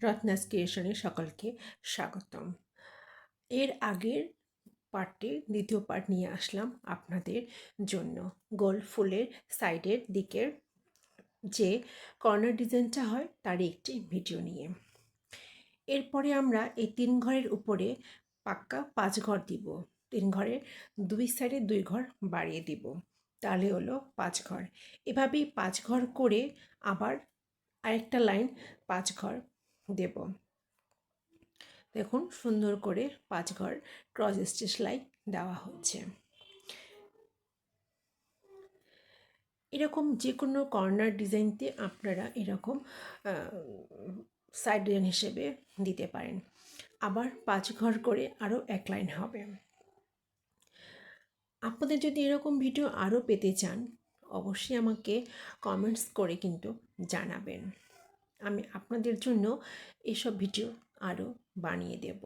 রত্নাস ক্রিয়েশনে সকলকে স্বাগতম। এর আগের পার্টে দ্বিতীয় পার্ট নিয়ে আসলাম আপনাদের জন্য। গোল ফুলের সাইডের দিকের যে কর্নার ডিজাইনটা হয় তার একটি ভিডিও নিয়ে। এরপরে আমরা এই 3 ঘরের উপরে পাক্কা 5 ঘর দিব। 3 ঘরের 2 সাইডে 2 ঘর বাড়িয়ে দিব, তাহলে হলো 5 ঘর। এভাবেই 5 ঘর করে আবার আরেকটা লাইন 5 ঘর দেব। দেখুন সুন্দর করে 5 ঘর ক্রস স্টিচ সেলাই দেওয়া হচ্ছে। এরকম যে কোনো কর্নার ডিজাইনতে আপনারা এরকম সাইড ডিজাইন হিসেবে দিতে পারেন। আবার 5 ঘর করে আরও এক লাইন হবে। আপনাদের যদি এরকম ভিডিও আরও পেতে চান অবশ্যই আমাকে কমেন্টস করে কিন্তু জানাবেন। আমি আপনাদের জন্য এসব ভিডিও আরও বানিয়ে দেব।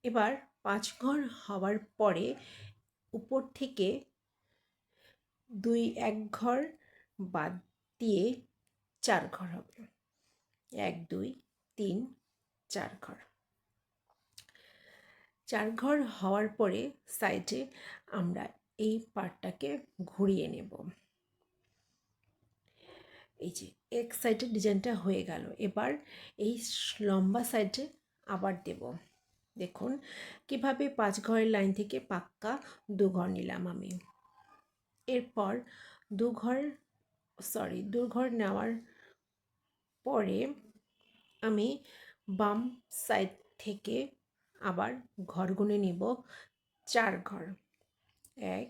এবার 5 ঘর হওয়ার পরে উপর থেকে 1 ঘর বাদ দিয়ে 4 ঘর হবে। 1 2 3 4 ঘর। 4 ঘর হওয়ার পরে সাইডে আমরা এই পার্টটাকে ঘুরিয়ে নেব। এই যে এক সাইডের ডিজাইনটা হয়ে গেল। এবার এই লম্বা সাইডে আবার দেব। দেখুন কিভাবে 5 ঘরের লাইন থেকে পাক্কা 2 ঘর নিলাম আমি। এরপর 2 ঘর নেওয়ার পরে আমি বাম সাইড থেকে আবার ঘর গুনে নিব 4 ঘর। 1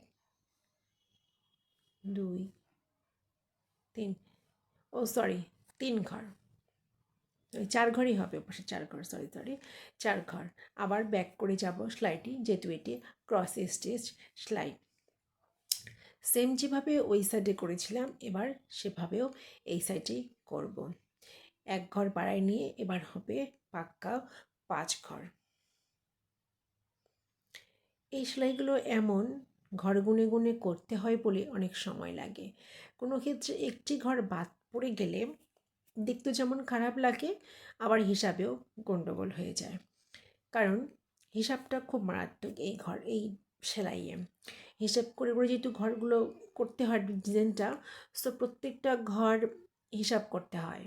2 3 3 ঘর। 4 ঘরই হবে, অবশ্যই 4 ঘর, সরি 4 ঘর। আবার ব্যাক করে যাব সেলাইটি, যেহেতু এটি ক্রস স্টিচ সেলাই। সেম যেভাবে ওই সাইডে করেছিলাম এবার সেভাবেও এই সাইডেই করব। 1 ঘর বাড়ায় নিয়ে এবার হবে পাক্কা 5 ঘর। এই সেলাইগুলো এমন ঘর গুনে গুনে করতে হয় বলে অনেক সময় লাগে। কোনো ক্ষেত্রে একটি ঘর বাদ পড়ে গেলে দেখতে যেমন খারাপ লাগে, আবার হিসাবেও গণ্ডগোল হয়ে যায়। কারণ হিসাবটা খুব মারাত্মক এই সেলাইয়ে। হিসাব করে করে যেহেতু ঘরগুলো করতে হয় ডিজাইনটা, সো প্রত্যেকটা ঘর হিসাব করতে হয়।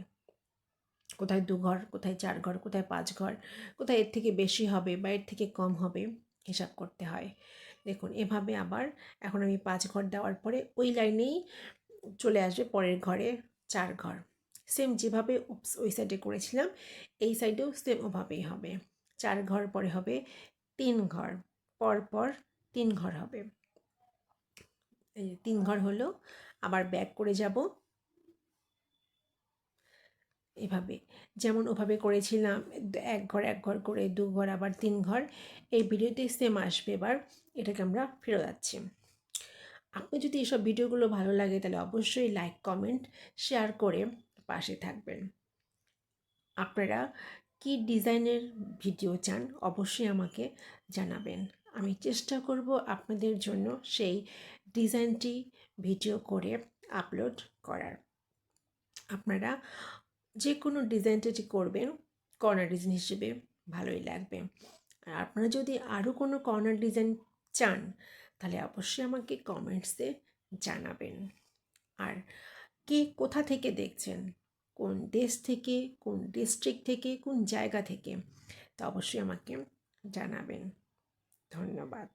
কোথায় 2 ঘর, কোথায় 4 ঘর, কোথায় 5 ঘর, কোথায় এর থেকে বেশি হবে বা এর থেকে কম হবে, হিসাব করতে হয়। দেখুন এভাবে আবার এখন আমি 5 ঘর দেওয়ার পরে ওই লাইনেই চলে আসবে পরের ঘরে 4 ঘর। সেম যেভাবে ওই সাইডে করেছিলাম এই সাইডেও সেম ওভাবেই হবে। 4 ঘর পরে হবে 3 ঘর, পর 3 ঘর হবে। এই 3 ঘর হলো, আবার ব্যাক করে যাব এভাবে, যেমন ওভাবে করেছিলাম 1 ঘর করে 2 ঘর আবার 3 ঘর। এই ভিডিওতে সেম আসবে। এবার এটাকে আমরা ফেরত যাচ্ছি। আপনি যদি এসব ভিডিওগুলো ভালো লাগে তাহলে অবশ্যই লাইক কমেন্ট শেয়ার করে পাশে থাকবেন। আপনারা কি ডিজাইনের ভিডিও চান অবশ্যই আমাকে জানাবেন। আমি চেষ্টা করব আপনাদের জন্য সেই ডিজাইনটি ভিডিও করে আপলোড করার। আপনারা যে কোনো ডিজাইনটি করবেন কর্নার ডিজাইন হিসেবে ভালোই লাগবে। আর আপনারা যদি আরও কোনো কর্নার ডিজাইন চান তাহলে অবশ্যই আমাকে কমেন্টসে জানাবেন। আর কে কোথা থেকে দেখছেন, কোন দেশ থেকে, কোন ডিস্ট্রিক্ট থেকে, কোন জায়গা থেকে, তা অবশ্যই আমাকে জানাবেন। ধন্যবাদ।